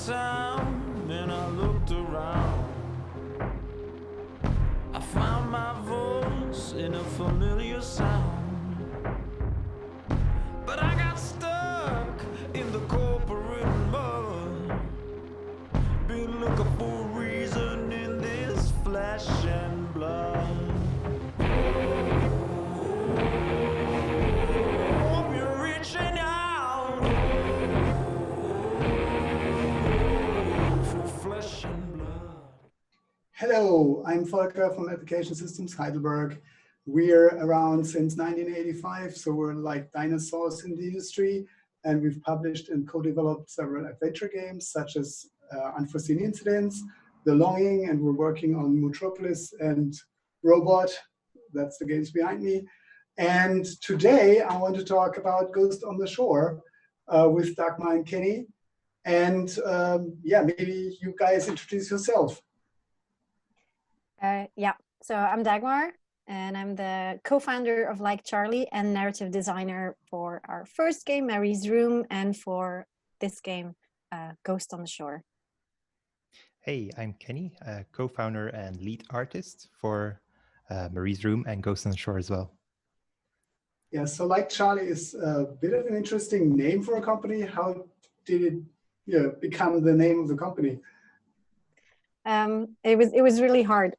town and I looked around. I found my voice in a familiar sound, but I got stuck in the corporate mud. Been looking for a reason in this flesh and blood. Hope you're reaching out for flesh and blood. Hello, I'm Volker from Application Systems Heidelberg. We're around since 1985, so we're like dinosaurs in the industry, and we've published and co-developed several adventure games such as Unforeseen Incidents, The Longing, and we're working on Metropolis and Robot. That's the games behind me. And today I want to talk about Ghost on the Shore with Dagmar and Kenny. And yeah, maybe you guys introduce yourself. So I'm Dagmar, and I'm the co-founder of Like Charlie and narrative designer for our first game, Mary's Room, and for this game, Ghost on the Shore. Hey, I'm Kenny, co-founder and lead artist for Mary's Room and Ghost on the Shore as well. Yeah, so Like Charlie is a bit of an interesting name for a company. How did it become the name of the company? It was really hard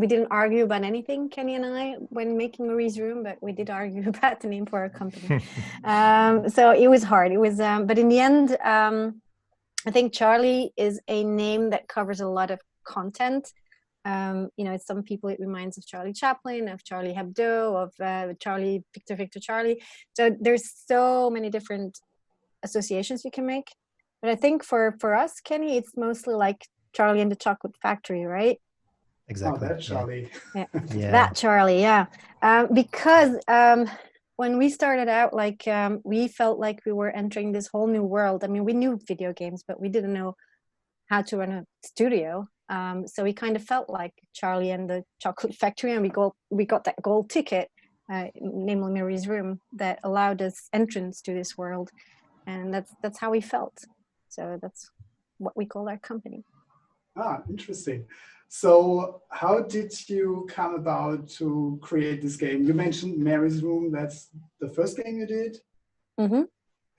we didn't argue about anything, Kenny and I, when making Marie's Room, but we did argue about the name for our company. So it was hard. It was, but in the end, I think Charlie is a name that covers a lot of content. Some people it reminds of Charlie Chaplin, of Charlie Hebdo, of Charlie Victor Charlie. So there's so many different associations you can make. But I think for us, Kenny, it's mostly like Charlie and the Chocolate Factory, right? Exactly. Oh, that Charlie. Yeah. Yeah. That Charlie, yeah. Because when we started out, we felt like we were entering this whole new world. I mean, we knew video games, but we didn't know how to run a studio. So we kind of felt like Charlie and the Chocolate Factory, and we got that gold ticket, namely Mary's Room, that allowed us entrance to this world. And that's how we felt. So that's what we call our company. Ah, interesting. So how did you come about to create this game? You mentioned Mary's Room. That's the first game you did. Mm-hmm.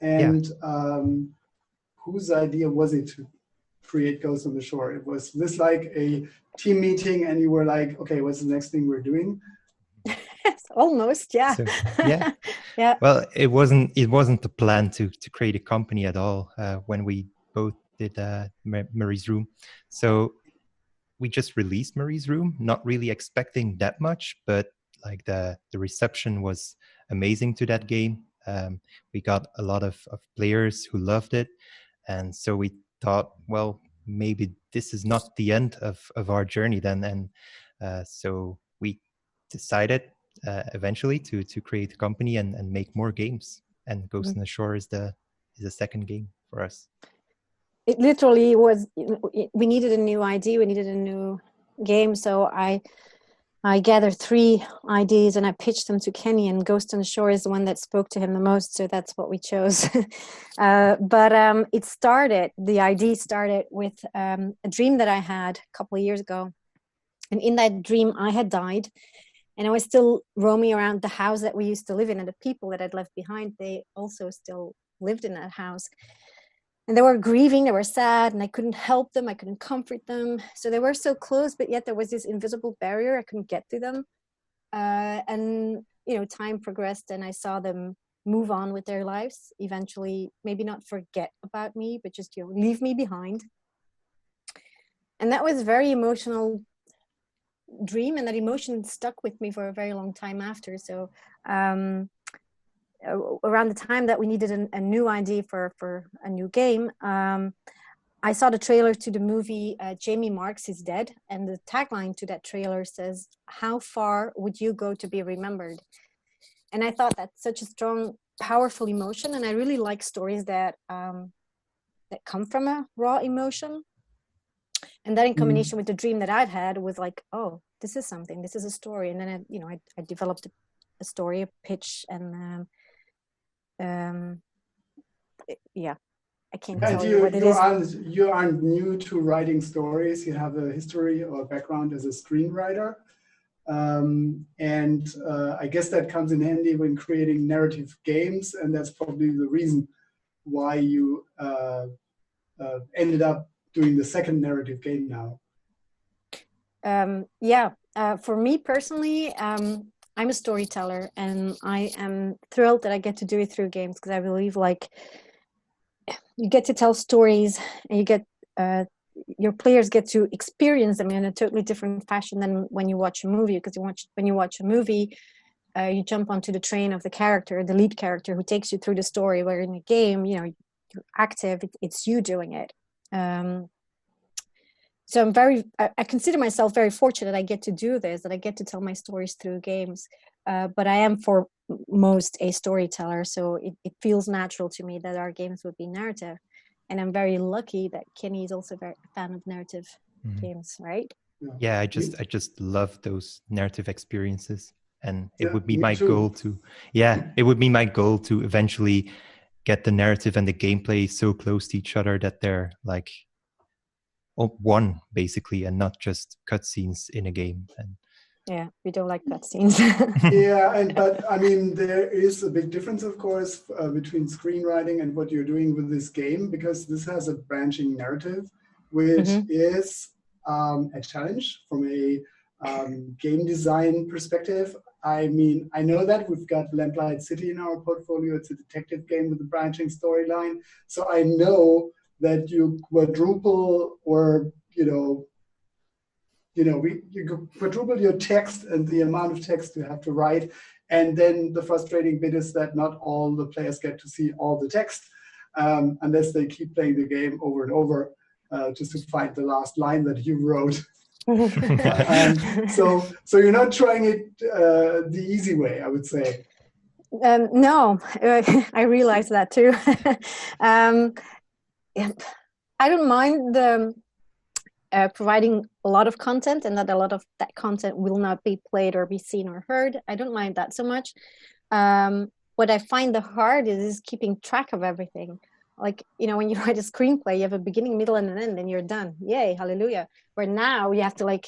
And whose idea was it to create Ghost on the Shore? Was this like a team meeting and you were like, okay, what's the next thing we're doing? Almost, yeah. So, yeah. Yeah. Well, it wasn't the plan to create a company at all when we both did Mary's Room. So we just released Mary's Room, not really expecting that much, but like the reception was amazing to that game. We got a lot of players who loved it. And so we thought, well, maybe this is not the end of our journey then. And so we decided eventually to create a company and make more games, and Ghost on the Shore is the second game for us. It literally was, we needed a new idea, we needed a new game, so I gathered 3 ideas and I pitched them to Kenny, and Ghost on the Shore is the one that spoke to him the most, so that's what we chose. But the idea started with a dream that I had a couple of years ago, and in that dream I had died. And I was still roaming around the house that we used to live in, and the people that I'd left behind, they also still lived in that house. And they were grieving, they were sad, and I couldn't help them, I couldn't comfort them. So they were so close, but yet there was this invisible barrier, I couldn't get to them. And time progressed, and I saw them move on with their lives, eventually maybe not forget about me, but just leave me behind. And that was a very emotional dream, and that emotion stuck with me for a very long time after. So around the time that we needed a new idea for a new game, I saw the trailer to the movie Jamie Marks is Dead, and the tagline to that trailer says, "How far would you go to be remembered?" And I thought that's such a strong, powerful emotion, and I really like stories that come from a raw emotion. And that in combination with the dream that I'd had was like, oh, this is something, this is a story. And then I developed a story, a pitch, and I can't And tell you what it is. you aren't new to writing stories. You have a history or background as a screenwriter. I guess that comes in handy when creating narrative games, and that's probably the reason why you ended up doing the second narrative game now. For me personally, I'm a storyteller, and I am thrilled that I get to do it through games, because I believe like you get to tell stories, and you get your players get to experience them in a totally different fashion than when you watch a movie. Because when you watch a movie, you jump onto the train of the character, the lead character, who takes you through the story. Where in a game, you're active; it's you doing it. So I consider myself very fortunate that I get to do this, that I get to tell my stories through games. But I am for most a storyteller, so it feels natural to me that our games would be narrative. And I'm very lucky that Kenny is also a fan of narrative games, right? Yeah, I just love those narrative experiences. And it would be me my too. goal it would be my goal to eventually get the narrative and the gameplay so close to each other that they're like one, basically, and not just cutscenes in a game. And yeah, we don't like cutscenes. But I mean, there is a big difference, of course, between screenwriting and what you're doing with this game, because this has a branching narrative, which is a challenge from a game design perspective. I mean, I know that we've got Lamplight City in our portfolio. It's a detective game with a branching storyline. So I know that you quadruple or, you quadruple your text and the amount of text you have to write. And then the frustrating bit is that not all the players get to see all the text unless they keep playing the game over and over just to find the last line that you wrote. So you're not trying it the easy way, I would say. No, I realize that too. I don't mind providing a lot of content, and that a lot of that content will not be played or be seen or heard. I don't mind that so much. What I find the hard is keeping track of everything. Like, when you write a screenplay, you have a beginning, middle, and an end, and you're done. Yay, hallelujah. Where now you have to know,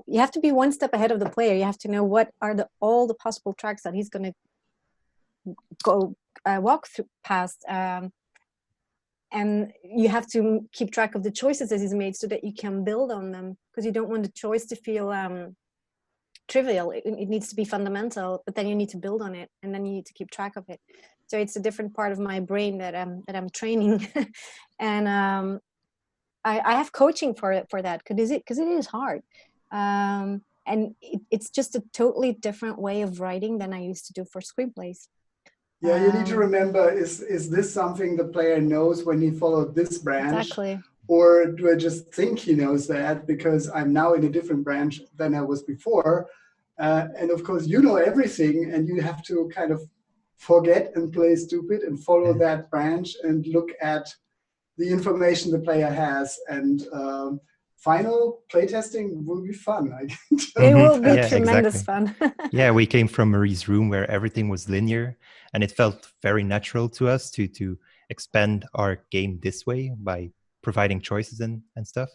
you have to be one step ahead of the player. You have to know what are all the possible tracks that he's going to go walk through past, and you have to keep track of the choices that he's made so that you can build on them, because you don't want the choice to feel trivial. It needs to be fundamental, but then you need to build on it, and then you need to keep track of it. So it's a different part of my brain that I'm training. And I have coaching for that, because it is hard. And it's just a totally different way of writing than I used to do for screenplays. Yeah, you need to remember, is this something the player knows when he followed this branch? Exactly. Or do I just think he knows that because I'm now in a different branch than I was before? And of course, you know everything, and you have to kind of forget and play stupid and follow that branch and look at the information the player has. And final playtesting will be fun. It will be tremendous fun. Yeah, we came from Marie's room where everything was linear, and it felt very natural to us to expand our game this way by providing choices and stuff.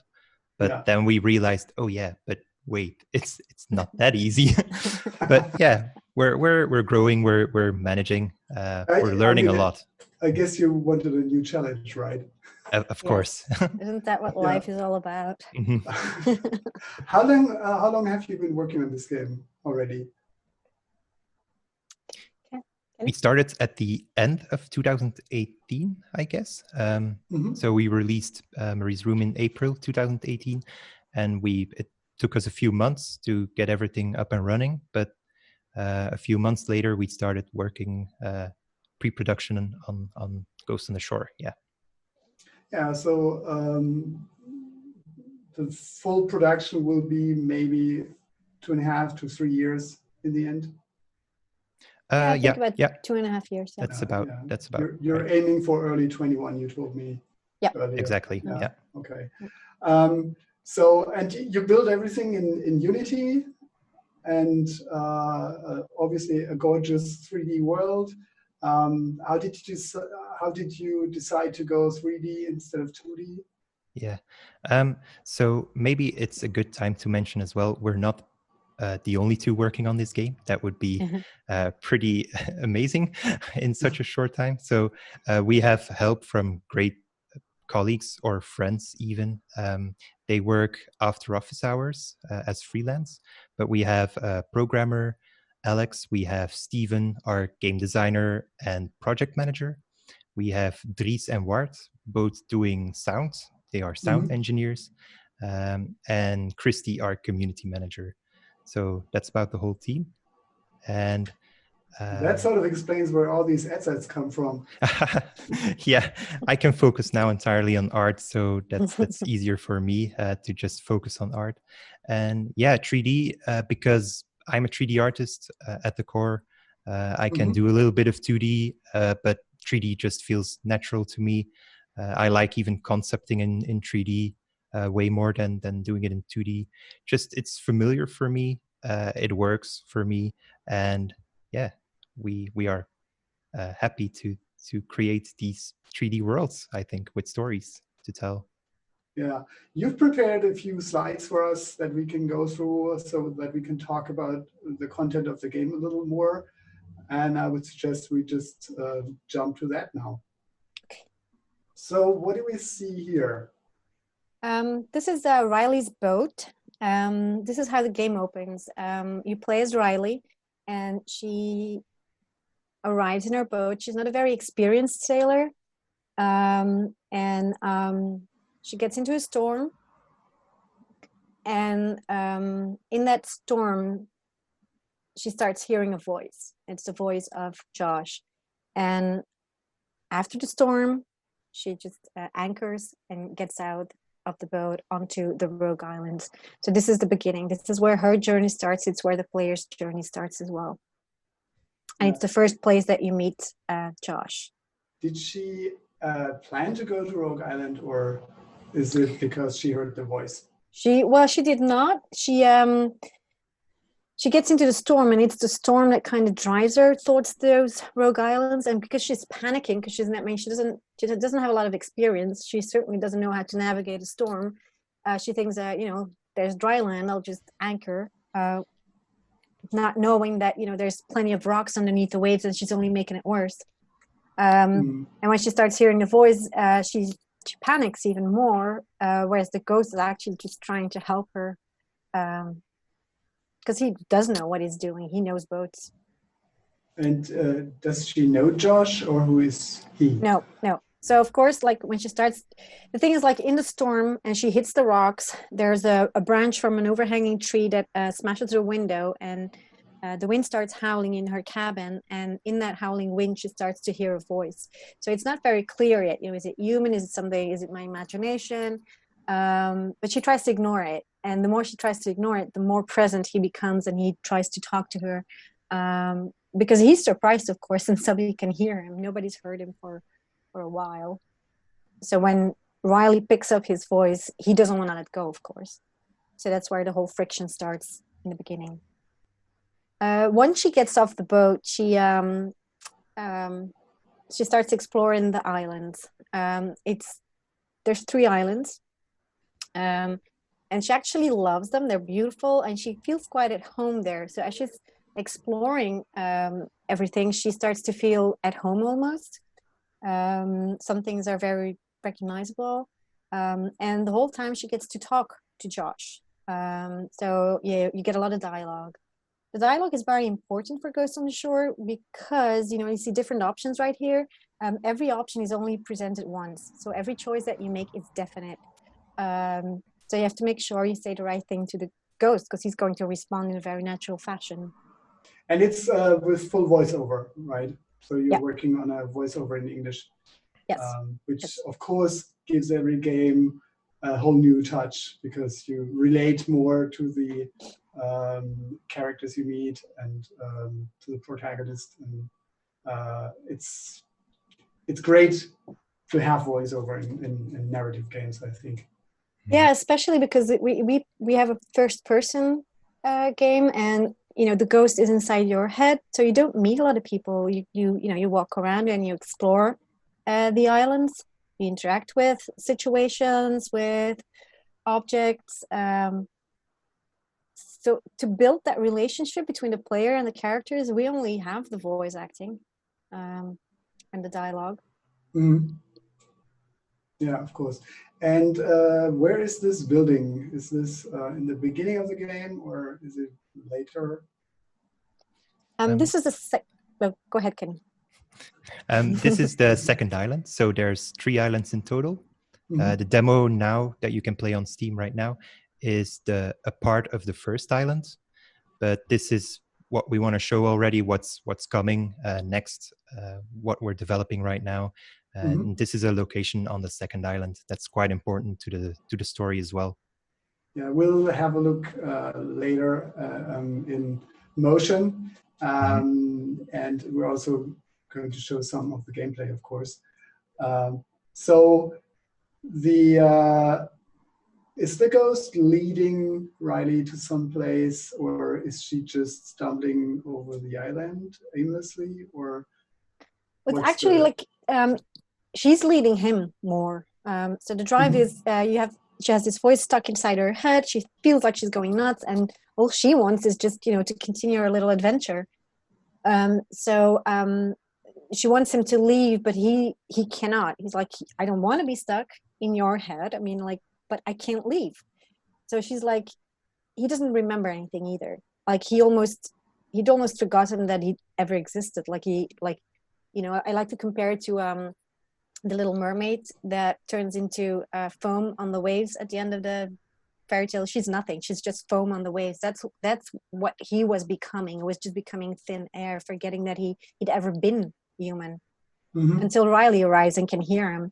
But then we realized, but wait, it's not that easy. But yeah, we're growing, we're managing, we're learning a lot. I guess you wanted a new challenge, right? Of course. Isn't that what life is all about? How long have you been working on this game already? We started at the end of 2018, I guess. So we released Marie's Room in April 2018, and it took us a few months to get everything up and running. But a few months later, we started working pre-production on Ghost on the Shore. Yeah. Yeah. So the full production will be maybe 2.5 to 3 years in the end. I think about 2.5 years. Yeah. That's about. You're aiming for early 21. You told me. Yeah. Earlier. Exactly. Yeah. Okay. So, and you build everything in Unity, and obviously a gorgeous 3D world. How did you decide to go 3D instead of 2D? Yeah. So maybe it's a good time to mention as well, we're not the only two working on this game. That would be pretty amazing in such a short time. So we have help from great colleagues or friends even. They work after office hours as freelance, but we have a programmer, Alex, we have Steven, our game designer and project manager. We have Dries and Wart, both doing sound. They are sound engineers. And Christy, our community manager. So that's about the whole team. And that sort of explains where all these assets come from. Yeah, I can focus now entirely on art, so that's easier for me to just focus on art. And yeah, 3D, because I'm a 3D artist at the core. I can do a little bit of 2D, but 3D just feels natural to me. I like even concepting in 3D way more than doing it in 2D. Just it's familiar for me. It works for me, and yeah, we are happy to create these 3D worlds. I think with stories to tell. Yeah, you've prepared a few slides for us that we can go through so that we can talk about the content of the game a little more. And I would suggest we just jump to that now. Okay. So what do we see here? This is Riley's boat. This is how the game opens. You play as Riley, and she arrives in her boat. She's not a very experienced sailor, and she gets into a storm. And in that storm, she starts hearing a voice. It's the voice of Josh. And after the storm, she just anchors and gets out of the boat onto the Rogue Islands. So this is the beginning. This is where her journey starts. It's where the player's journey starts as well. And it's the first place that you meet Josh. Did she plan to go to Rogue Island, or is it because she heard the voice? She did not. She gets into the storm, and it's the storm that kind of drives her towards those Rogue Islands. And because she's panicking, because she doesn't have a lot of experience. She certainly doesn't know how to navigate a storm. She thinks that there's dry land. I'll just anchor, not knowing that there's plenty of rocks underneath the waves, and she's only making it worse. And when she starts hearing the voice, she panics even more. Whereas the ghost is actually just trying to help her. Because he does know what he's doing. He knows boats. And does she know Josh, or who is he? No. So of course, like when she starts, the thing is like in the storm and she hits the rocks, there's a branch from an overhanging tree that smashes her window, and the wind starts howling in her cabin. And in that howling wind, she starts to hear a voice. So it's not very clear yet. Is it human? Is it something? Is it my imagination? But she tries to ignore it. And the more she tries to ignore it, the more present he becomes, and he tries to talk to her because he's surprised, of course, and somebody can hear him. Nobody's heard him for a while. So when Riley picks up his voice, he doesn't want to let go, of course. So that's where the whole friction starts in the beginning. Once she gets off the boat, she starts exploring the islands. There's 3 islands. And she actually loves them. They're beautiful, and she feels quite at home there. So as she's exploring everything, she starts to feel at home almost. Some things are very recognizable. And the whole time she gets to talk to Josh. So yeah, you get a lot of dialogue. The dialogue is very important for Ghost on the Shore because, you see different options right here. Every option is only presented once. So every choice that you make is definite. So you have to make sure you say the right thing to the ghost, because he's going to respond in a very natural fashion. And it's with full voiceover, right? So you're working on a voiceover in English. Yes. Which of course gives every game a whole new touch, because you relate more to the characters you meet and to the protagonist. And it's great to have voiceover in narrative games, I think. Yeah, especially because we have a first-person game, and the ghost is inside your head, so you don't meet a lot of people. You walk around and you explore the islands. You interact with situations, with objects. So to build that relationship between the player and the characters, we only have the voice acting and the dialogue. Mm-hmm. Yeah, of course. And where is this building? Is this in the beginning of the game, or is it later? This is well, go ahead, Kenny. This is the second island. So there's 3 islands in total. Mm-hmm. The demo now that you can play on Steam right now is a part of the first island. But this is what we want to show already, what's coming next, what we're developing right now. And this is a location on the second island that's quite important to the story as well. Yeah, we'll have a look later in motion, and we're also going to show some of the gameplay, of course. So is the ghost leading Riley to some place, or is she just stumbling over the island aimlessly, or? It's actually she's leading him more. So the drive is she has this voice stuck inside her head. She feels like she's going nuts, and all she wants is just to continue her little adventure. She wants him to leave, but he cannot. He's like, I don't want to be stuck in your head. I mean, but I can't leave. So she's like, he doesn't remember anything either. Like he'd almost forgotten that he ever existed. I like to compare it to the Little Mermaid that turns into foam on the waves at the end of the fairy tale. She's nothing. She's just foam on the waves. That's what he was becoming. He was just becoming thin air, forgetting that he'd ever been human until Riley arrives and can hear him.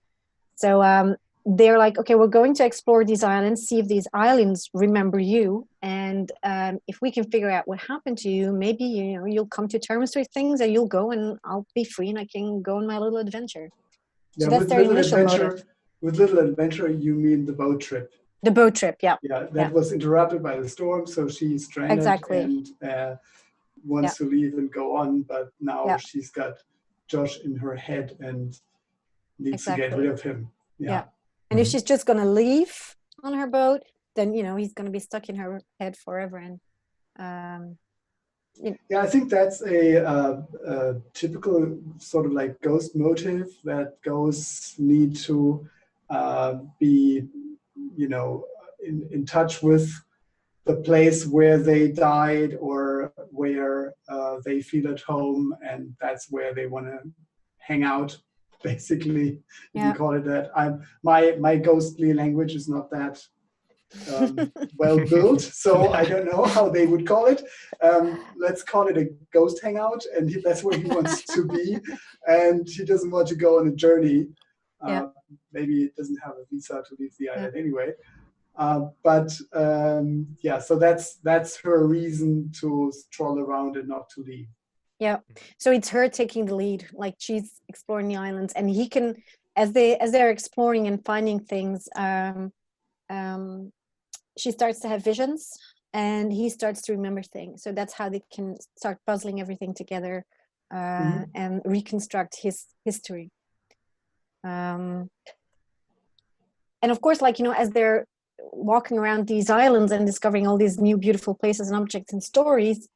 So they're like, okay, we're going to explore these islands, see if these islands remember you, and if we can figure out what happened to you, maybe you'll come to terms with things, and you'll go, and I'll be free, and I can go on my little adventure. So that's their initial motive. With little adventure, you mean the boat trip? The boat trip, yeah. Yeah, that was interrupted by the storm, so she's stranded and wants to leave and go on, but now she's got Josh in her head and needs to get rid of him. Yeah. And if she's just going to leave on her boat, then, he's going to be stuck in her head forever. And yeah, I think that's a typical sort of like ghost motive, that ghosts need to be, in touch with the place where they died or where they feel at home, and that's where they want to hang out. Basically, you can call it that. My ghostly language is not that well built, so I don't know how they would call it. Let's call it a ghost hangout, and that's where he wants to be, and he doesn't want to go on a journey. Maybe he doesn't have a visa to leave the island anyway. So that's her reason to stroll around and not to leave. Yeah, so it's her taking the lead. Like, she's exploring the islands, and he can, as they're exploring and finding things, she starts to have visions, and he starts to remember things. So that's how they can start puzzling everything together and reconstruct his history. And of course, as they're walking around these islands and discovering all these new beautiful places and objects and stories,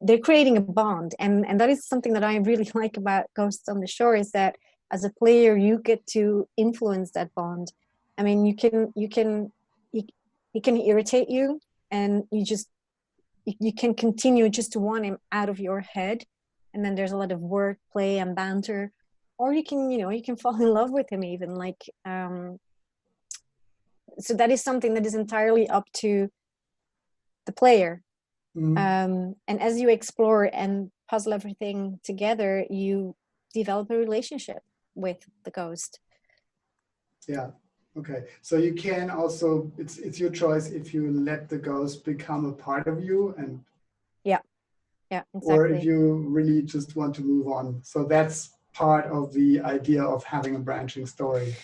they're creating a bond, and that is something that I really like about Ghosts on the Shore, is that as a player you get to influence that bond. I mean, he can irritate you, and you can continue just to want him out of your head, and then there's a lot of word play and banter, or you can fall in love with him even. So that is something that is entirely up to the player. And as you explore and puzzle everything together, you develop a relationship with the ghost. Yeah. Okay. So you can also, it's your choice if you let the ghost become a part of you, and exactly. Or if you really just want to move on. So that's part of the idea of having a branching story.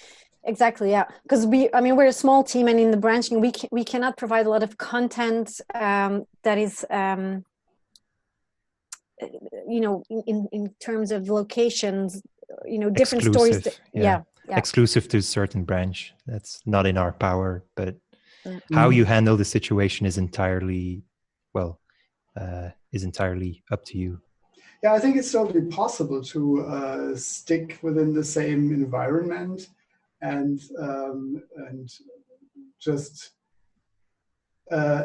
Exactly, yeah. Because we're a small team, and in the branching, we cannot provide a lot of content that is in terms of locations, different stories. Yeah. Exclusive to a certain branch. That's not in our power, but how you handle the situation is entirely, up to you. Yeah, I think it's totally possible to stick within the same environment and just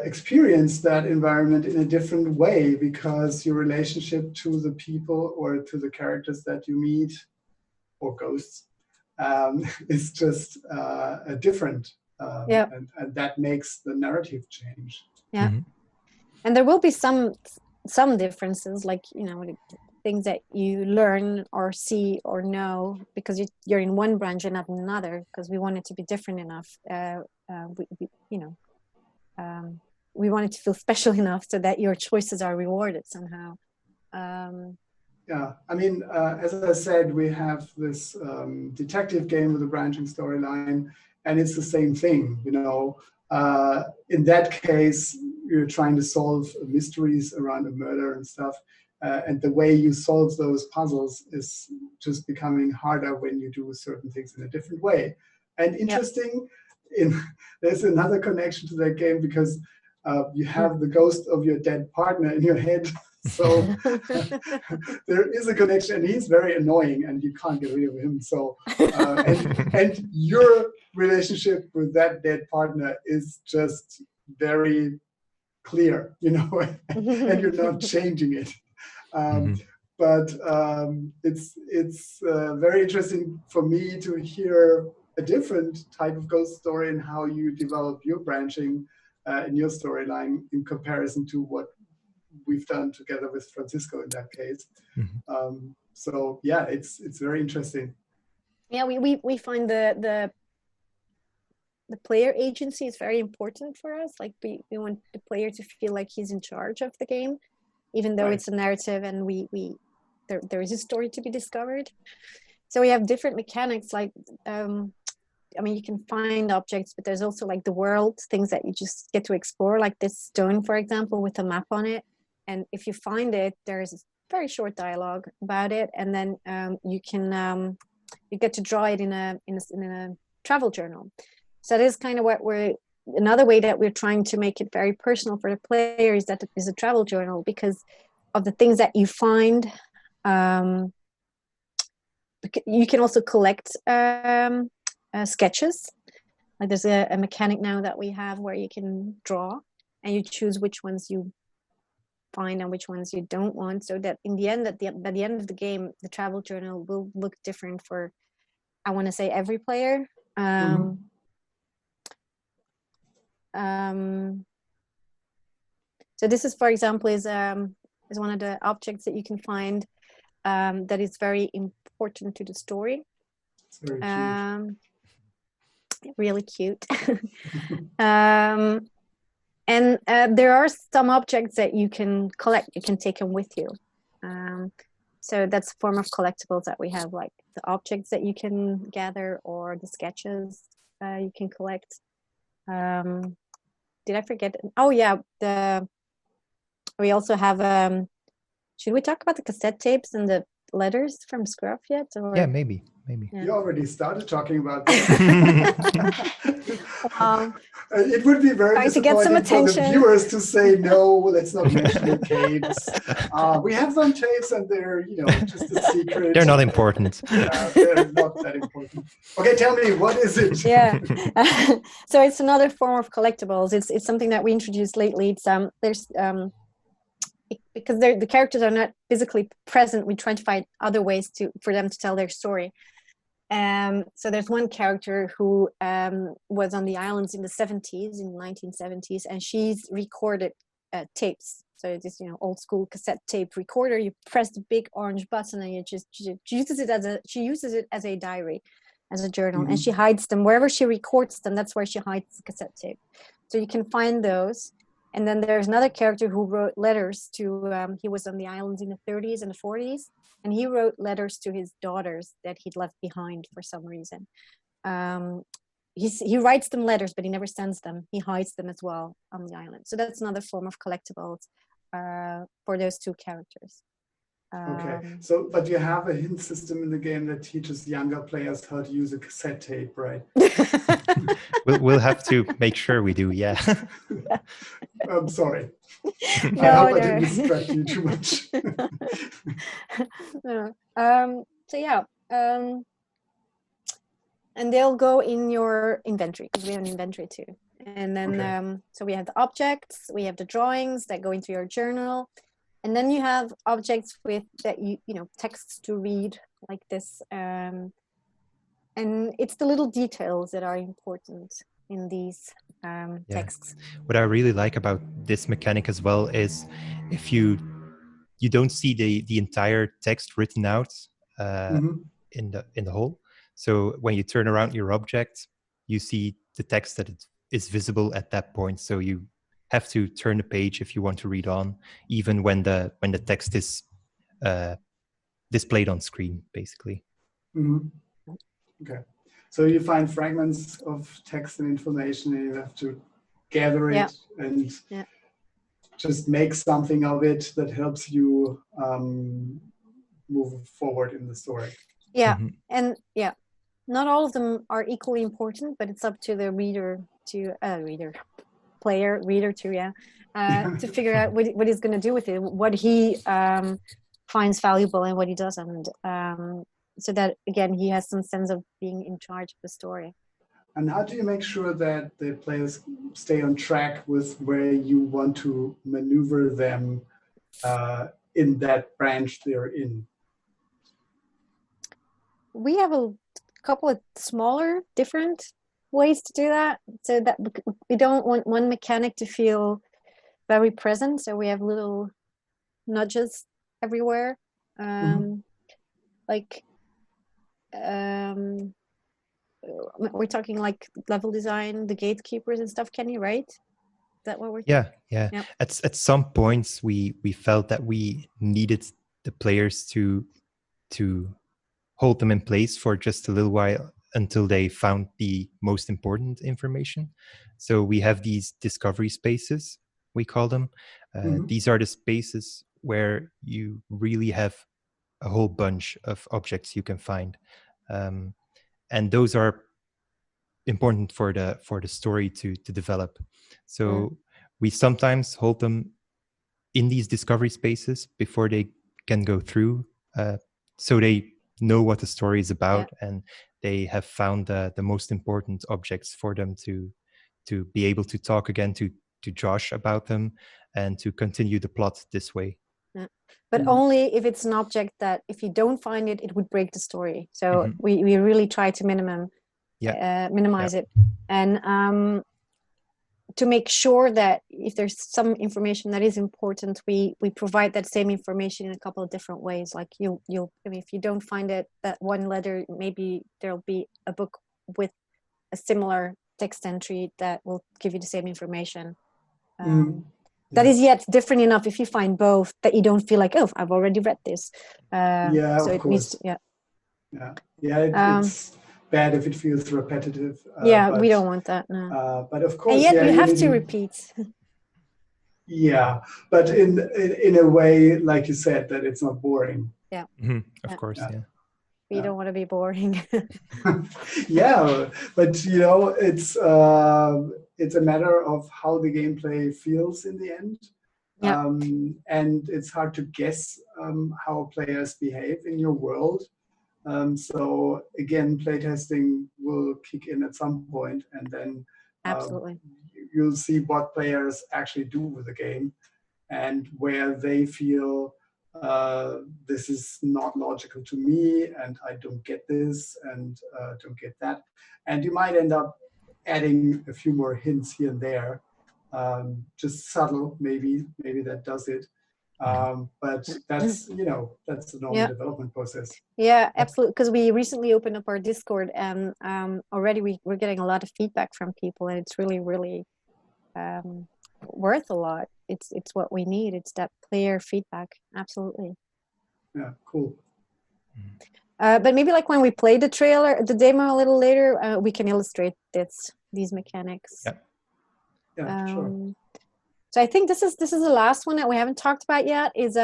experience that environment in a different way, because your relationship to the people or to the characters that you meet, or ghosts, is just different. And that makes the narrative change. Yeah. Mm-hmm. And there will be some differences, like, things that you learn or see or know because you're in one branch and not in another, because we want it to be different enough. We want it to feel special enough so that your choices are rewarded somehow. Yeah, I mean, as I said, we have this detective game with a branching storyline, and it's the same thing, in that case, you're trying to solve mysteries around a murder and stuff. And the way you solve those puzzles is just becoming harder when you do certain things in a different way. And interesting, there's another connection to that game, because you have the ghost of your dead partner in your head. So there is a connection, and he's very annoying, and you can't get rid of him. So and your relationship with that dead partner is just very clear, and you're not changing it. But it's very interesting for me to hear a different type of ghost story and how you develop your branching in your storyline in comparison to what we've done together with Francisco in that case. So yeah, it's very interesting. Yeah, we find the player agency is very important for us. Like we want the player to feel like he's in charge of the game, even though it's a narrative and there is a story to be discovered. So we have different mechanics, like you can find objects, but there's also like the world, things that you just get to explore, like this stone, for example, with a map on it. And if you find it, there's a very short dialogue about it, and then you get to draw it in a travel journal. So that is kind of another way that we're trying to make it very personal for the player, is that it is a travel journal, because of the things that you find. You can also collect sketches. Like there's a mechanic now that we have where you can draw, and you choose which ones you find and which ones you don't want, so that in the end, by the end of the game, the travel journal will look different for, I want to say, every player. So this is, for example, is one of the objects that you can find that is very important to the story. It's very cute. Really cute. And there are some objects that you can collect. You can take them with you. So that's a form of collectibles that we have, like the objects that you can gather, or the sketches you can collect. Did I forget? Oh yeah, we also have. Should we talk about the cassette tapes and the letters from Scruff yet? Or? Yeah, maybe. You already started talking about that. It would be very disappointing for the viewers to say, no, let's not mention the tapes. We have some tapes, and they're, just a secret. They're not important. They're not that important. Okay, tell me, what is it? Yeah. So it's another form of collectibles. It's something that we introduced lately. It's because the characters are not physically present, we try to find other ways for them to tell their story. So there's one character who was on the islands in the 1970s, and she's recorded tapes. So it's this, old school cassette tape recorder. You press the big orange button, and she uses it as a diary, as a journal, and she hides them wherever she records them. That's where she hides the cassette tape. So you can find those. And then there's another character who wrote letters to, he was on the islands in the 30s and the 40s, and he wrote letters to his daughters that he'd left behind for some reason. He writes them letters, but he never sends them. He hides them as well on the island. So that's another form of collectibles for those two characters. Okay, so but you have a hint system in the game that teaches younger players how to use a cassette tape, right? We'll have to make sure we do. Yeah. I'm sorry. No, I hope I no. didn't distract you too much. No. So yeah, and they'll go in your inventory because we have an inventory too. And then Okay. so we have the objects, we have the drawings that go into your journal, and then you have objects with that you know texts to read like this. And it's the little details that are important in these texts. What I really like about this mechanic as well is if you don't see the entire text written out in the whole. So when you turn around your object, you see the text that is visible at that point. So you have to turn the page if you want to read on, even when the text is displayed on screen, basically. Okay, so you find fragments of text and information, and you have to gather it and just make something of it that helps you move forward in the story. Yeah, and not all of them are equally important, but it's up to the reader to to figure out what he's going to do with it, what he finds valuable and what he doesn't, so that again he has some sense of being in charge of the story. And how do you make sure that the players stay on track with where you want to maneuver them in that branch they're in? We have a couple of smaller, different ways to do that, so that we don't want one mechanic to feel very present. So we have little nudges everywhere, we're talking like level design, the gatekeepers and stuff, Kenny, right? Is that what we're talking? Yeah. At some points we felt that we needed the players to hold them in place for just a little while until they found the most important information. So we have these discovery spaces, we call them. These are the spaces where you really have a whole bunch of objects you can find. And those are important for the story to develop. So we sometimes hold them in these discovery spaces before they can go through, so they know what the story is about, and they have found the most important objects for them to be able to talk again to Josh about them and to continue the plot this way. But only if it's an object that if you don't find it, it would break the story. So we really try to minimize it. And to make sure that if there's some information that is important, we provide that same information in a couple of different ways. Like if you don't find it, that one letter, maybe there'll be a book with a similar text entry that will give you the same information. That is yet different enough if you find both that you don't feel like, oh, I've already read this. So it needs to, it's bad if it feels repetitive. But we don't want that. No. But of course, and yet you have to repeat. But in a way, like you said, that it's not boring. Of course. We don't want to be boring. But it's a matter of how the gameplay feels in the end. And it's hard to guess how players behave in your world. So again, playtesting will kick in at some point, and then absolutely you'll see what players actually do with the game and where they feel this is not logical to me, and I don't get this, and don't get that. And you might end up adding a few more hints here and there, just subtle, maybe that does it. But that's the normal development process. Yeah, absolutely. Because we recently opened up our Discord, and already we're getting a lot of feedback from people, and it's really, really worth a lot. It's what we need. It's that player feedback. Absolutely. Yeah, cool. But maybe like when we play the demo a little later, we can illustrate these mechanics. Yeah, sure. So I think this is the last one that we haven't talked about yet. Is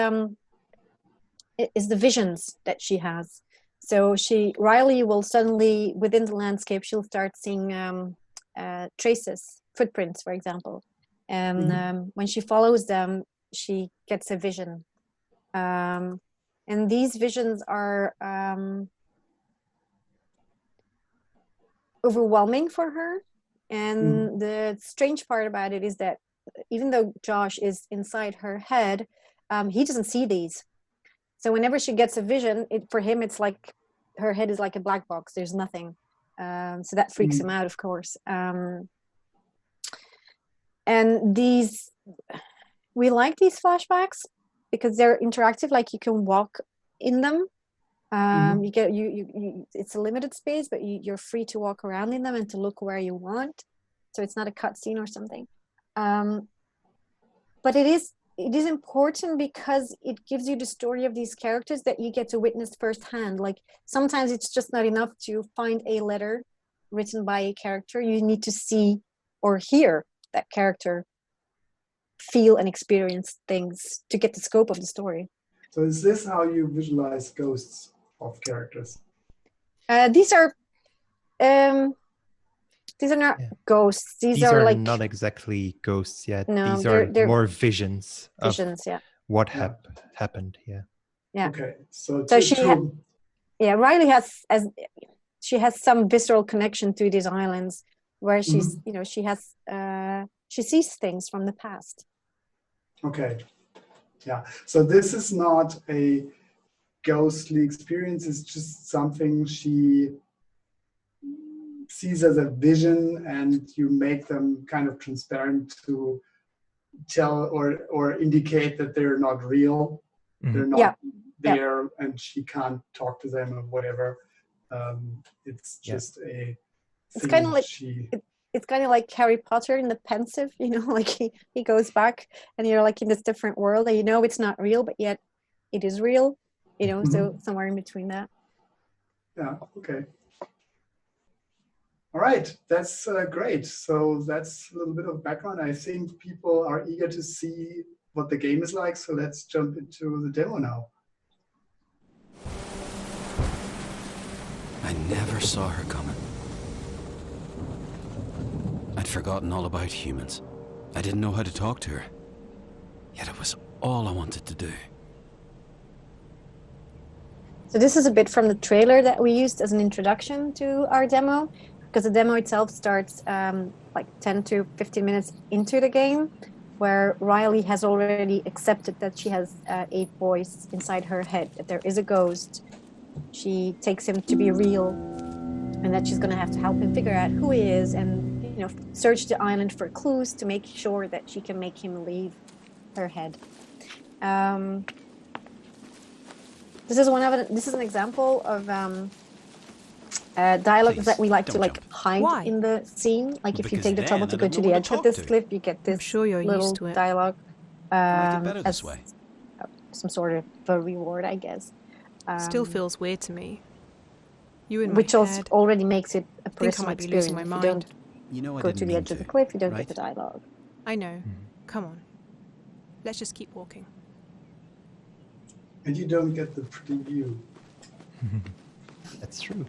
is the visions that she has. So Riley will suddenly, within the landscape, she'll start seeing traces, footprints, for example. And when she follows them, she gets a vision. And these visions are overwhelming for her. And the strange part about it is that even though Josh is inside her head, he doesn't see these. So whenever she gets a vision, for him, it's like her head is like a black box. There's nothing. So that freaks him out, of course. And we like these flashbacks because they're interactive. Like, you can walk in them. It's a limited space, but you're free to walk around in them and to look where you want. So it's not a cutscene or something. But it is important because it gives you the story of these characters that you get to witness firsthand. Like, sometimes it's just not enough to find a letter written by a character. You need to see or hear that character feel and experience things to get the scope of the story. So is this how you visualize ghosts of characters? These are not ghosts. These are like not exactly ghosts yet. No, these are they're more visions of what happened. Yeah. Okay. So Riley has some visceral connection to these islands where she's she sees things from the past. Okay. Yeah. So this is not a ghostly experience. It's just something she sees as a vision, and you make them kind of transparent to tell or indicate that they're not real. They're not there, and she can't talk to them or whatever. It's just a. It's kind of like it's kind of like Harry Potter in the pensive, like he goes back and you're like in this different world and it's not real, but yet it is real, so somewhere in between that. Yeah, okay. All right, that's great. So that's a little bit of background. I think people are eager to see what the game is like, so let's jump into the demo now. I never saw her coming. I'd forgotten all about humans. I didn't know how to talk to her. Yet it was all I wanted to do. So this is a bit from the trailer that we used as an introduction to our demo, because the demo itself starts like 10 to 15 minutes into the game, where Riley has already accepted that she has a voice inside her head, that there is a ghost. She takes him to be real, and that she's going to have to help him figure out who he is and search the island for clues to make sure that she can make him leave her head. This is an example of dialogue that we like to hide in the scene. Like if you take the trouble to go to the edge of this cliff, you get this little dialogue as some sort of a reward, I guess. Still feels weird to me. You in my which head. already makes it a I think I personal might be experience. losing my If you mind. don't go to the edge of the cliff, you don't get the dialogue. I know. Come on. Let's just keep walking. And you don't get the pretty view. That's true.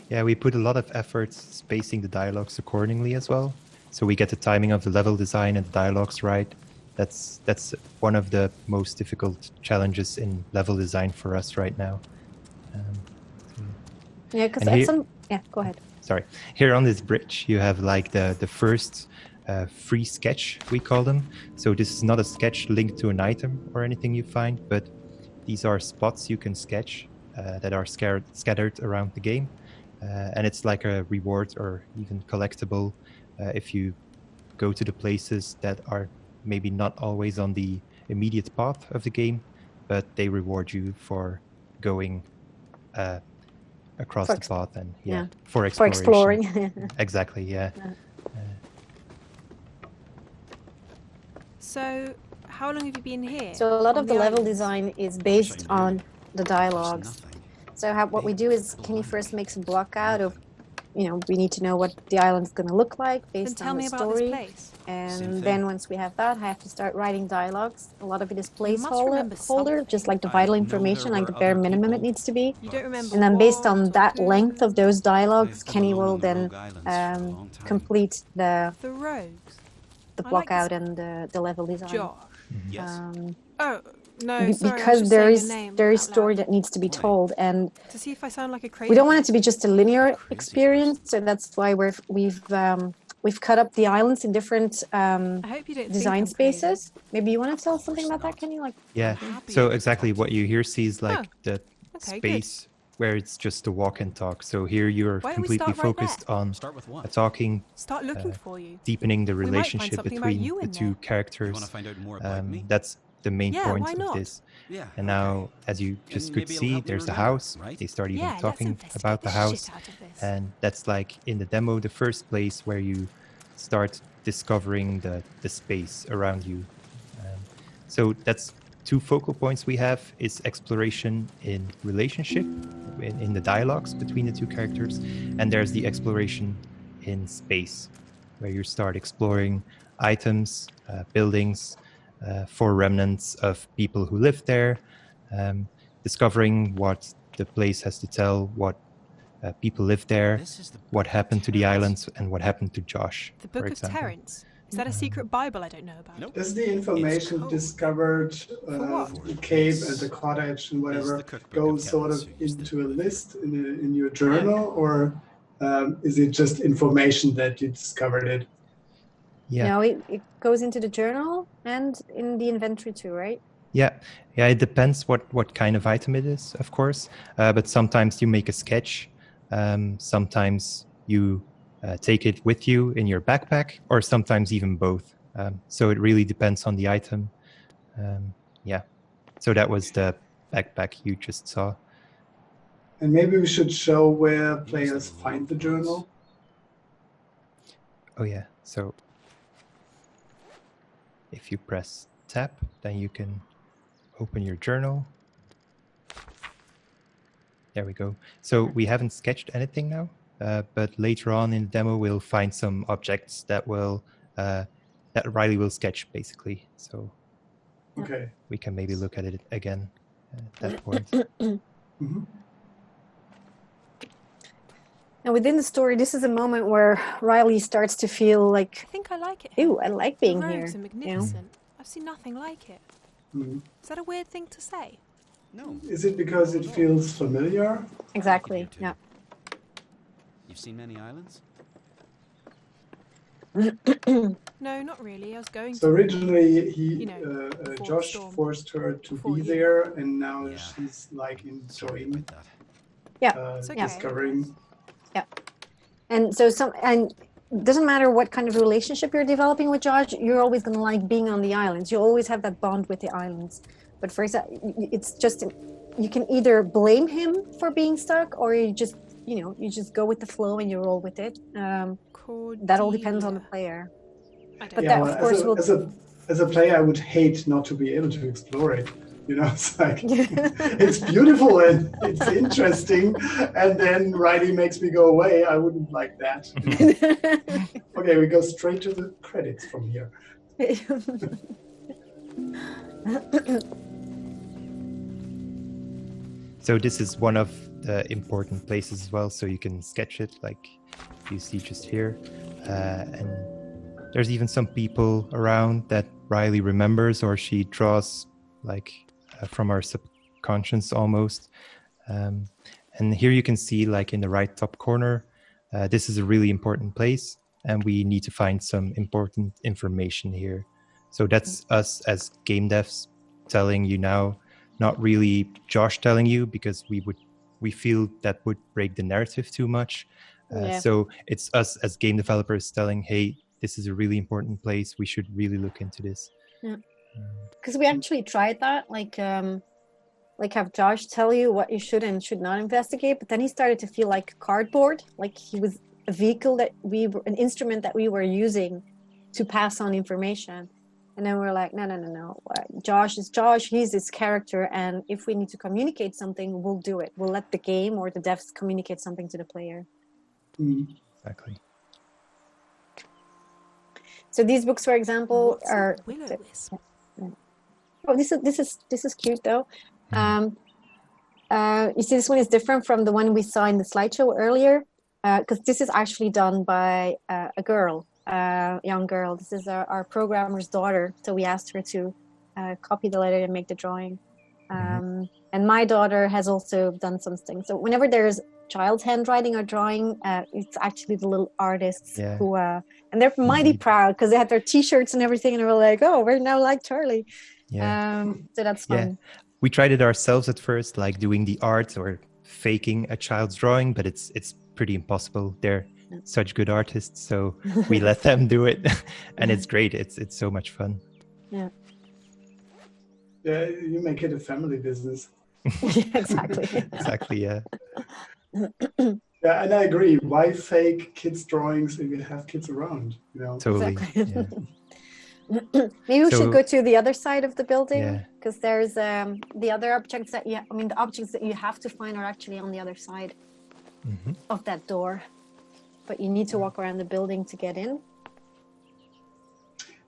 Yeah, we put a lot of efforts spacing the dialogues accordingly as well. So we get the timing of the level design and the dialogues right. That's one of the most difficult challenges in level design for us right now. Yeah, because go ahead. Sorry. Here on this bridge, you have like the first free sketch, we call them. So this is not a sketch linked to an item or anything you find, but these are spots you can sketch that are scattered around the game. And it's like a reward or even collectible if you go to the places that are maybe not always on the immediate path of the game, but they reward you for going across the path and for exploration. Exactly, yeah. So, how long have you been here? So a lot of the level island? design is based on the dialogues. So what we do is, can you first make some block out of we need to know what the island's going to look like Then based tell on me the about this story. place. Same And thing. then once we have that, I have to start writing dialogues. A lot of it is You must remember placeholder, just something. like the I vital know information, there like the were bare other minimum it people, needs to be. You don't remember And then based what on or that length of who. those dialogues, I've been Kenny alone will on the then Rogue Islands for a long time. complete the The rogues. I block like this out and the level design. Josh. Yes. Oh, no, sorry, I was Because just there saying is a name there is out loud. story that needs to be Why? told, and To see if I sound like a crazy we don't want it person. to be just a linear Crazy experience. So that's why we've cut up the islands in different I hope you don't design think I'm crazy. spaces. Maybe you want to tell Of something course about that, not. Kenny? Like, Yeah. Happy So to exactly talk to what you here see is like the Okay, space where it's just a walk and talk. So here you're Why don't we completely start right focused there? on Start with what? talking, Start looking for you. deepening the We might find relationship something about between you the in two there. You characters. want to find out more about me? That's the main Yeah, point why of not? this. Yeah. And okay. now, as you just And could maybe it'll see, help me there's the remember, house. right? They start even Yeah, let's talking investigate about the the house. shit out of this. And that's like in the demo, the first place where you start discovering the space around you. So that's two focal points we have is exploration in relationship, in the dialogues between the two characters. And there's the exploration in space, where you start exploring items, buildings, for remnants of people who live there, discovering what the place has to tell, what people live there, This is the what Book of happened to the Terrence. islands, and what happened to Josh, The for Book of example. Terrence. Is that a secret Bible I don't know about? Nope. This is the information code. discovered, what? the cave This and the cottage and is whatever, the cookbook go of sort of Terrence, who used to into a live. list in your journal, or is it just information that you discovered it? Yeah. No, it goes into the journal and in the inventory too, right? Yeah, it depends what kind of item it is, of course. But sometimes you make a sketch. Sometimes you take it with you in your backpack, or sometimes even both. So it really depends on the item. Yeah. So that was the backpack you just saw. And maybe we should show where must players have find the loved journal. Oh yeah. So if you press tab, then you can open your journal. There we go. So we haven't sketched anything now, but later on in the demo, we'll find some objects that will that Riley will sketch basically. So Okay. we can maybe look at it again at that point. Mhm. And within the story, this is a moment where Riley starts to feel like, I think I like it. ew, I like The being here. rogues are magnificent. I've seen nothing like it. Mhm. Is that a weird thing to say? No. Is it because it feels familiar? Exactly. You do too. Yeah. You've seen many islands? No, not really. I was going So to. originally, before the Josh storm. forced her to Before be you. there, and now Yeah. she's like Sorry enjoying about that. It's okay. discovering. And so doesn't matter what kind of relationship you're developing with Josh, you're always going to like being on the islands. You always have that bond with the islands. But for example, it's just, you can either blame him for being stuck, or you just go with the flow and you roll with it. That all depends on the player. I don't But know. that, well, of course, will. as a player, I would hate not to be able to explore it. It's like it's beautiful and it's interesting, and then Riley makes me go away. I wouldn't like that. Okay, we go straight to the credits from here. So this is one of the important places as well. So you can sketch it like you see just here. And there's even some people around that Riley remembers, or she draws like from our subconscious almost. And here you can see like in the right top corner, this is a really important place, and we need to find some important information here. So that's us as game devs telling you now, not really Josh telling you, because we feel that would break the narrative too much. So it's us as game developers telling, hey, this is a really important place. We should really look into this. Yeah. Because we actually tried that, like have Josh tell you what you should and should not investigate, but then he started to feel like cardboard, like he was a vehicle an instrument that we were using to pass on information. And then we're like, no. Josh is Josh. He's his character. And if we need to communicate something, we'll do it. We'll let the game or the devs communicate something to the player. Exactly. So these books, for example, What's a are. will-o-wisp? Oh, this is cute though. You see, this one is different from the one we saw in the slideshow earlier, because this is actually done by a girl, young girl. This is our programmer's daughter. So we asked her to copy the letter and make the drawing. And my daughter has also done some things. So whenever there's child's handwriting or drawing, it's actually the little artists who, and they're mighty proud because they had their T-shirts and everything, and they were like, "Oh, we're now like Charlie." So that's fun. Yeah. We tried it ourselves at first, like doing the art or faking a child's drawing, but it's pretty impossible. They're such good artists, so we let them do it, and it's great. It's so much fun. Yeah. Yeah, you make it a family business. Exactly. Exactly. Yeah. Yeah, and I agree. Why fake kids' drawings if you have kids around? You know. Totally. Exactly. Yeah. Maybe we should go to the other side of the building, Yeah. because there's the other objects that the objects that you have to find are actually on the other side of that door, but you need to walk around the building to get in.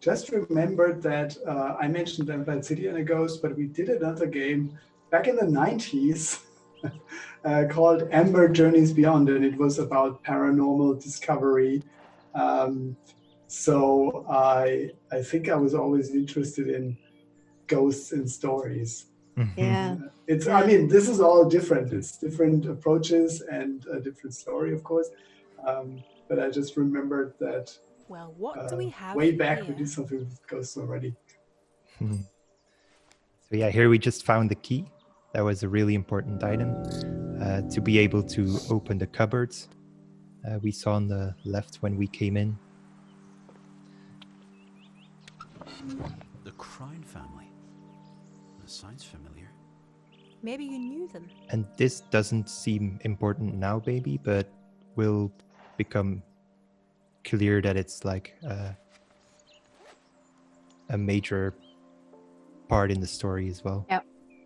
Just remembered that I mentioned Empire City and a Ghost, but we did another game back in the 90s called Amber Journeys Beyond, and it was about paranormal discovery. So I think I was always interested in ghosts and stories. Yeah. I mean, this is all different. It's different approaches and a different story, of course. But I just remembered that Well, what do we have way back here? we did something with ghosts already. So yeah, here we just found the key. That was a really important item to be able to open the cupboards we saw on the left when we came in. The Crine family. That sounds familiar. Maybe you knew them. And this doesn't seem important now, baby, but will become clear that it's like a major part in the story as well. Yeah.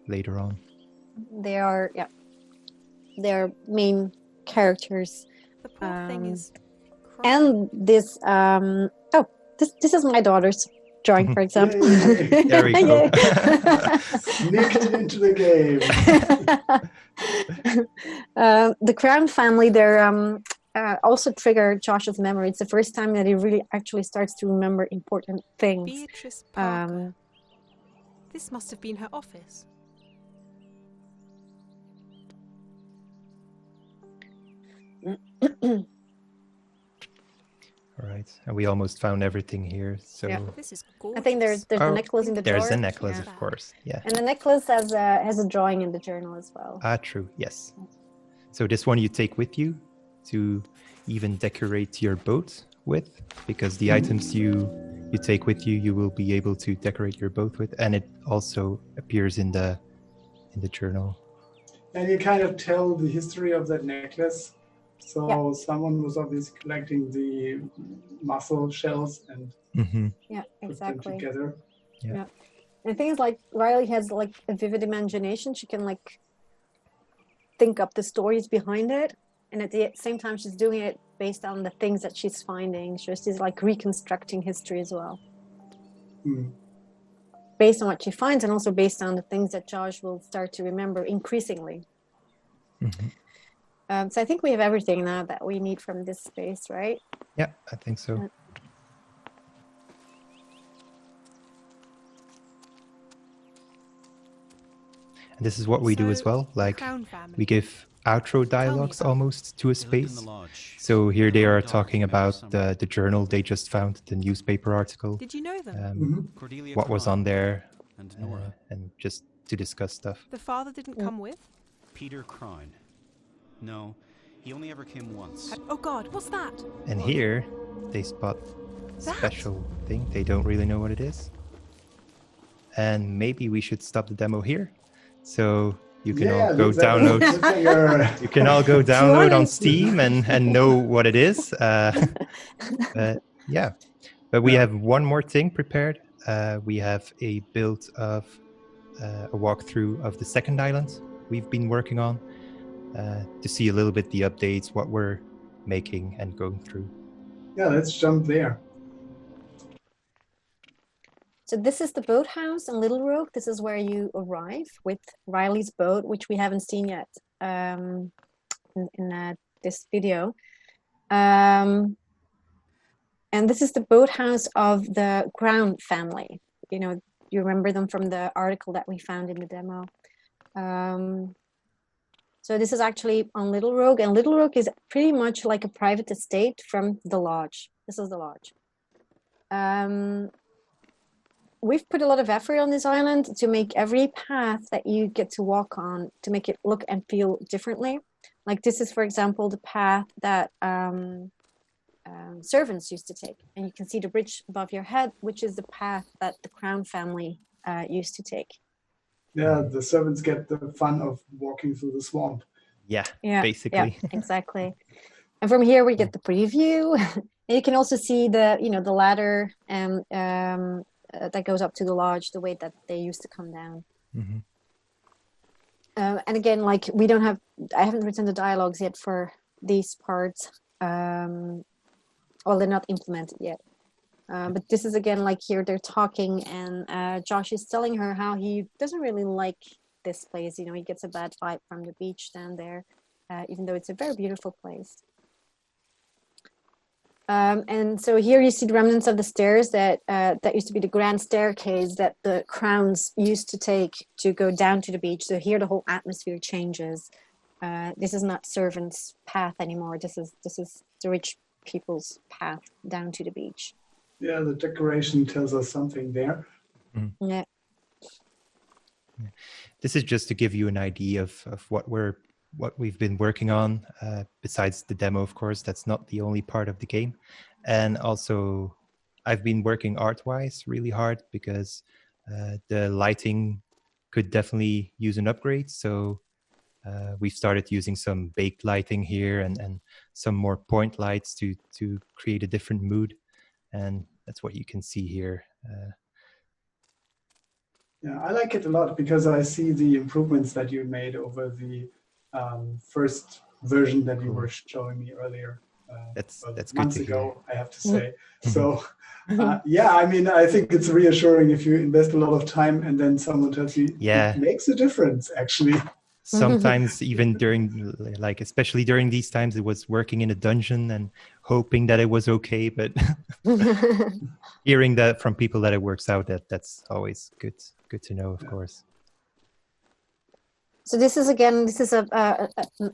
Later on. They are they're main characters. The poor thing is And this this is my daughter's drawing, for example. Yay. There we go. Sneaked into the game. The Crown family, they're also trigger Josh's memory. It's the first time that he really actually starts to remember important things. Beatrice Parker. This must have been her office. All right, and we almost found everything here. So Yeah. This is gorgeous. I think there's a necklace in the there's drawer. a necklace, Yeah. of course. Yeah. And the necklace has a drawing in the journal as well. True. Yes. So this one you take with you to even decorate your boat with, because the items you take with you, you will be able to decorate your boat with, and it also appears in the journal. And you kind of tell the history of that necklace. So someone was obviously collecting the mussel shells and Yeah, put them exactly. together. And the thing is, like, Riley has like a vivid imagination. She can like think up the stories behind it, and at the same time she's doing it based on the things that she's finding. She's like reconstructing history as well, based on what she finds, and also based on the things that Josh will start to remember increasingly. So I think we have everything now that we need from this space, right? Yeah, I think so. And this is what we do as well. Like, Crown family. we give outro dialogues about almost to a They lived in space. the lodge. So here they are Daughter talking came over about summer. the journal they just found, the newspaper article, Did you know them? Cordelia what was Crine on there, and Nora. and just to discuss stuff. The father didn't come with? Peter Crine. No, he only ever came once. Oh God, what's that? And here they spot That? special thing. They don't really know what it is. And maybe we should stop the demo here. So you can all go download. You can all go download on Steam and know what it is. But we have one more thing prepared. We have a build of a walkthrough of the second island we've been working on to see a little bit the updates, what we're making and going through. Yeah, let's jump there. So this is the boathouse in Little Rogue. This is where you arrive with Riley's boat, which we haven't seen yet in this video. And this is the boathouse of the Crown family. You know, you remember them from the article that we found in the demo. So this is actually on Little Rogue, and Little Rogue is pretty much like a private estate from the lodge. This is the lodge. We've put a lot of effort on this island to make every path that you get to walk on, to make it look and feel differently. Like this is, for example, the path that servants used to take. And you can see the bridge above your head, which is the path that the Crown family used to take. Yeah, the servants get the fun of walking through the swamp. Yeah, basically. Yeah, exactly. And from here we get the preview. And you can also see the, you know, the ladder that goes up to the lodge, the way that they used to come down. Mm-hmm. And again, like I haven't written the dialogues yet for these parts. Well, they're not implemented yet. But this is again, like here they're talking and Josh is telling her how he doesn't really like this place. You know, he gets a bad vibe from the beach down there, even though it's a very beautiful place. And so here you see the remnants of the stairs that used to be the grand staircase that the crowns used to take to go down to the beach. So here the whole atmosphere changes. This is not servants' path anymore. This is the rich people's path down to the beach. Yeah, the decoration tells us something there. Mm-hmm. Yeah. This is just to give you an idea of what we've been working on, besides the demo, of course. That's not the only part of the game. And also, I've been working art-wise really hard because the lighting could definitely use an upgrade. So we've started using some baked lighting here and some more point lights to create a different mood. And that's what you can see here. Yeah, I like it a lot because I see the improvements that you made over the first version that you were showing me earlier. That's good months to ago, hear. I have to say. So, yeah, I mean, I think it's reassuring if you invest a lot of time and then someone tells you it makes a difference, actually. Sometimes even during, like, especially during these times, it was working in a dungeon and hoping that it was okay, but hearing that from people that it works out, that's always good to know, of course. So this is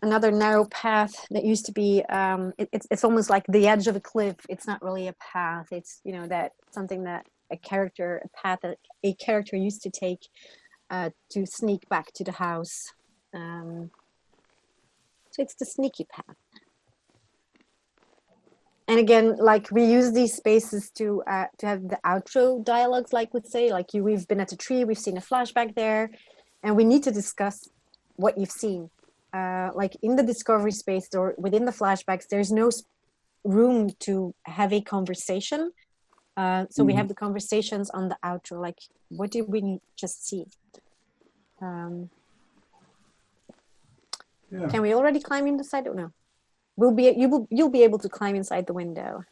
another narrow path that used to be. It's almost like the edge of a cliff. It's not really a path. It's, you know, that something that a path that a character used to take to sneak back to the house. So it's the sneaky path. And again, like we use these spaces to have the outro dialogues, like we'd say, like we've been at a tree, we've seen a flashback there, and we need to discuss what you've seen. Like in the discovery space or within the flashbacks, there's no room to have a conversation. So we have the conversations on the outro, like what did we just see? Yeah. Can we already climb inside? Oh no, you'll be able to climb inside the window.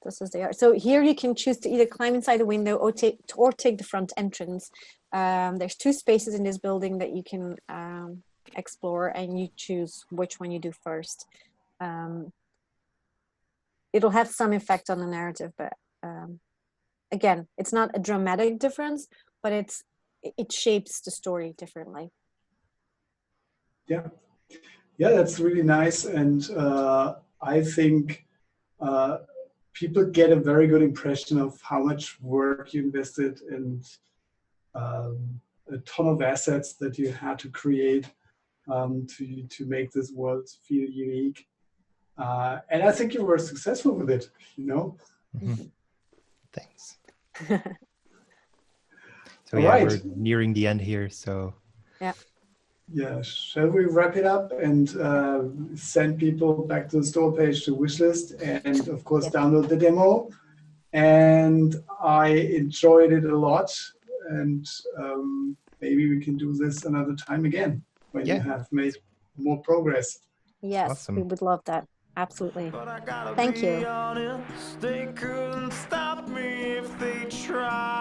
Just as they are. So here you can choose to either climb inside the window or take the front entrance. There's 2 spaces in this building that you can explore, and you choose which one you do first. It'll have some effect on the narrative, but again, it's not a dramatic difference, but it shapes the story differently. Yeah, that's really nice, and I think people get a very good impression of how much work you invested and a ton of assets that you had to create to make this world feel unique. And I think you were successful with it, you know? Mm-hmm. Thanks. So we're nearing the end here, so. Yeah, shall we wrap it up and send people back to the store page to wishlist and of course download the demo? And I enjoyed it a lot, and maybe we can do this another time again when you have made more progress. Yes, Awesome. we would love that. Absolutely. But I gotta Thank be you. honest, they couldn't stop me if they tried.